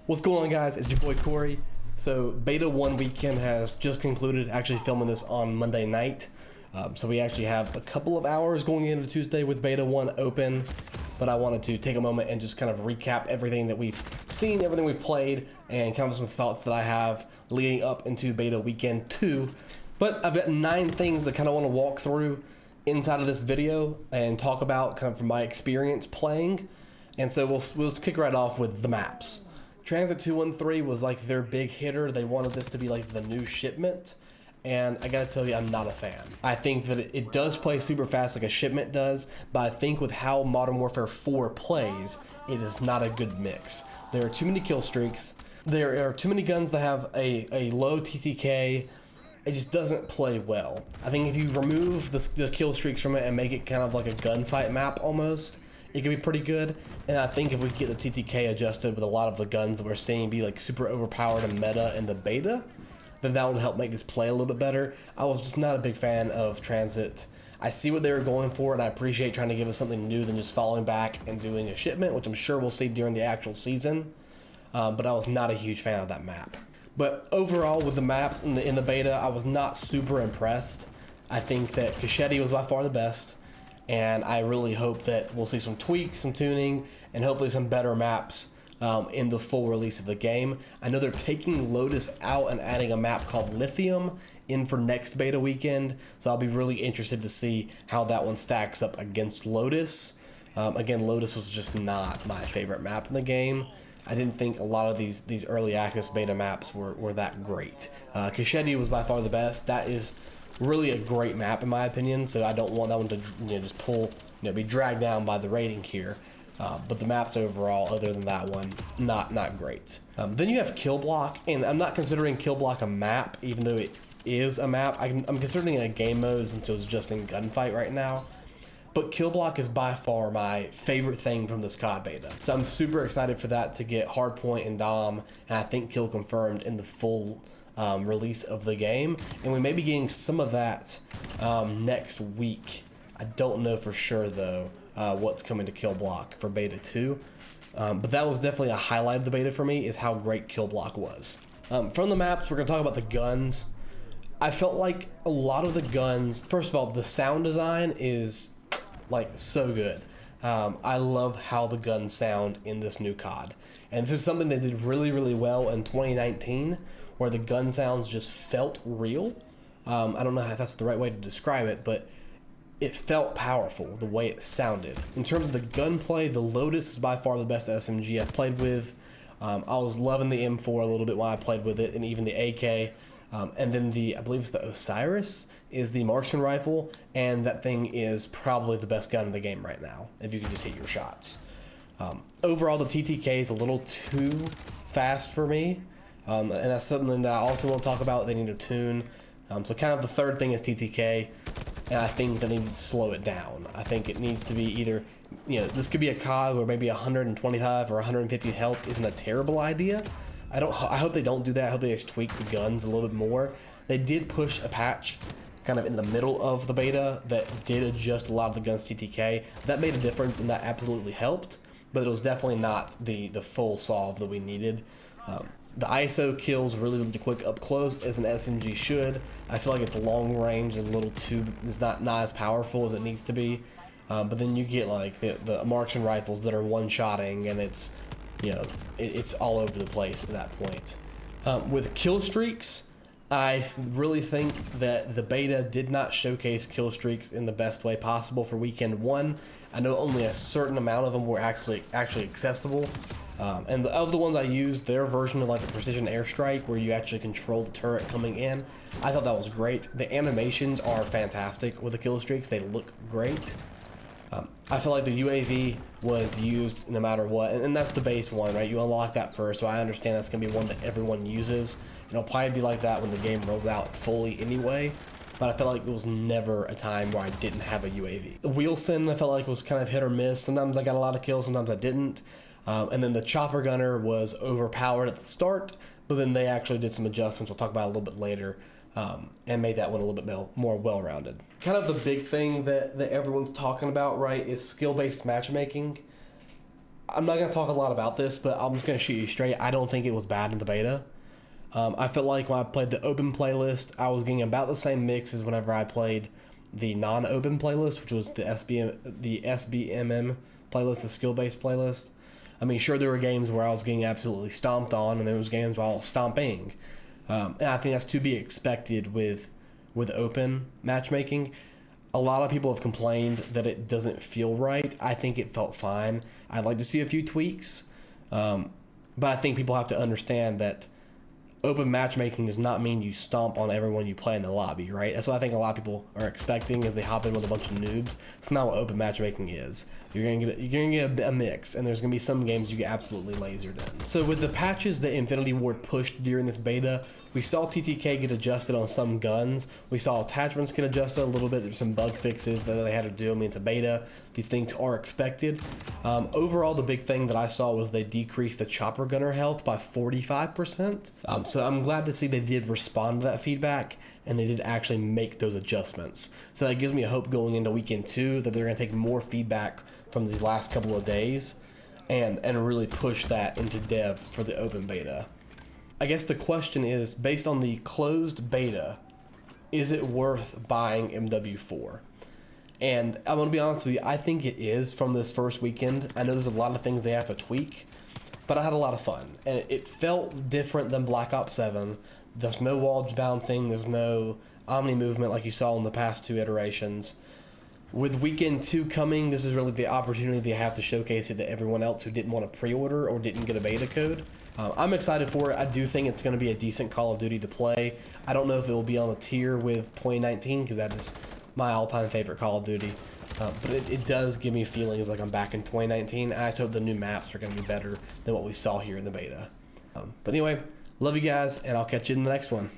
What's going on, guys? It's your boy Corey. So beta 1 weekend has just concluded, actually filming this on Monday night. So we actually have a couple of hours going into Tuesday with beta 1 open, but I wanted to take a moment and just kind of recap everything that we've seen, everything we've played, and kind of some thoughts that I have leading up into beta weekend 2. But I've got 9 things that kind of want to walk through inside of this video and talk about kind of from my experience playing. And so we'll just kick right off with the maps. Transit 213 was like their big hitter. They wanted this to be like the new shipment, and I gotta tell you, I'm not a fan. I think that it does play super fast like a shipment does, but I think with how Modern Warfare 4 plays, it is not a good mix. There are too many kill streaks. There are too many guns that have a low TTK. It just doesn't play well. I think if you remove the kill streaks from it and make it kind of like a gunfight map almost, it could be pretty good. And I think if we get the TTK adjusted with a lot of the guns that we're seeing be like super overpowered and meta in the beta, then that will help make this play a little bit better. I was just not a big fan of Transit. I see what they were going for, and I appreciate trying to give us something new than just falling back and doing a shipment, which I'm sure we'll see during the actual season. But I was not a huge fan of that map. But overall, with the maps in the beta, I was not super impressed. I think that Cachette was by far the best, and I really hope that we'll see some tweaks, some tuning, and hopefully some better maps in the full release of the game. I know they're taking Lotus out and adding a map called Lithium in for next beta weekend, so I'll be really interested to see how that one stacks up against Lotus. Again, Lotus was just not my favorite map in the game. I didn't think a lot of these early access beta maps were that great. Cachette was by far the best. That is really a great map in my opinion, so I don't want that one to just pull, be dragged down by the rating here. But the maps overall, other than that one, not great. Then you have Kill Block, and I'm not considering Kill Block a map, even though it is a map. I'm considering it a game mode since it was just in gunfight right now. But Kill Block is by far my favorite thing from this COD beta. So I'm super excited for that to get Hardpoint and Dom, and I think Kill confirmed in the full release of the game. And we may be getting some of that next week. I don't know for sure though what's coming to Kill Block for beta 2. But that was definitely a highlight of the beta for me, is how great Kill Block was. From the maps, we're gonna talk about the guns. I felt like a lot of the guns, first of all, the sound design is like so good. I love how the guns sound in this new COD. And this is something they did really, really well in 2019, where the gun sounds just felt real. I don't know if that's the right way to describe it, but it felt powerful the way it sounded. In terms of the gunplay, the Lotus is by far the best SMG I've played with. I was loving the M4 a little bit when I played with it, and even the AK. And then I believe it's the Osiris, is the marksman rifle, and that thing is probably the best gun in the game right now, if you can just hit your shots. Overall, the TTK is a little too fast for me, and that's something that I also want to talk about. They need to tune. So kind of the third thing is TTK, and I think they need to slow it down. I think it needs to be either, this could be a COD where maybe 125 or 150 health isn't a terrible idea. I hope they don't do that. I hope they just tweak the guns a little bit more. They did push a patch kind of in the middle of the beta that did adjust a lot of the guns TTK. That made a difference, and that absolutely helped, but it was definitely not the full solve that we needed. The ISO kills really, really quick up close, as an SMG should. I feel like it's long range and a little too, it's not as powerful as it needs to be. But then you get like the marksman rifles that are one-shotting, and it's all over the place at that point. With kill streaks, I really think that the beta did not showcase kill streaks in the best way possible for weekend 1. I know only a certain amount of them were actually accessible. And of the ones I used, their version of like the precision airstrike, where you actually control the turret coming in, I thought that was great. The animations are fantastic with the kill streaks. They look great. I feel like the UAV was used no matter what, and that's the base one, right? You unlock that first, so I understand that's gonna be one that everyone uses. It'll probably be like that when the game rolls out fully anyway, but I felt like it was never a time where I didn't have a UAV. The Wheelson, I felt like, was kind of hit or miss. Sometimes I got a lot of kills, sometimes I didn't. And then the chopper gunner was overpowered at the start, but then they actually did some adjustments we'll talk about a little bit later, and made that one a little bit more well-rounded. Kind of the big thing that everyone's talking about, right, is skill-based matchmaking. I'm not gonna talk a lot about this, but I'm just gonna shoot you straight. I don't think it was bad in the beta. I felt like when I played the open playlist, I was getting about the same mix as whenever I played the non-open playlist, which was the SBMM playlist, the skill-based playlist. I mean, sure, there were games where I was getting absolutely stomped on, and there was games where I was stomping. And I think that's to be expected with open matchmaking. A lot of people have complained that it doesn't feel right. I think it felt fine. I'd like to see a few tweaks, but I think people have to understand that open matchmaking does not mean you stomp on everyone you play in the lobby, right? That's what I think a lot of people are expecting as they hop in with a bunch of noobs. It's not what open matchmaking is. You're gonna get a mix, and there's gonna be some games you get absolutely lasered in. So with the patches that Infinity Ward pushed during this beta, we saw TTK get adjusted on some guns. We saw attachments get adjusted a little bit. There's some bug fixes that they had to do. I mean, it's a beta. These things are expected. Overall, the big thing that I saw was they decreased the chopper gunner health by 45%. So I'm glad to see they did respond to that feedback, and they did actually make those adjustments. So that gives me a hope going into weekend 2 that they're going to take more feedback from these last couple of days and really push that into dev for the open beta. I guess the question is, based on the closed beta, is it worth buying MW4? And I'm going to be honest with you, I think it is from this first weekend. I know there's a lot of things they have to tweak, but I had a lot of fun. And it felt different than Black Ops 7. There's no wall bouncing, there's no omni movement like you saw in the past 2 iterations. With weekend 2 coming, this is really the opportunity they have to showcase it to everyone else who didn't want to pre-order or didn't get a beta code. I'm excited for it. I do think it's going to be a decent Call of Duty to play. I don't know if it will be on a tier with 2019 because that is my all-time favorite Call of Duty. But it does give me feelings like I'm back in 2019. I just hope the new maps are going to be better than what we saw here in the beta. But anyway, love you guys, and I'll catch you in the next one.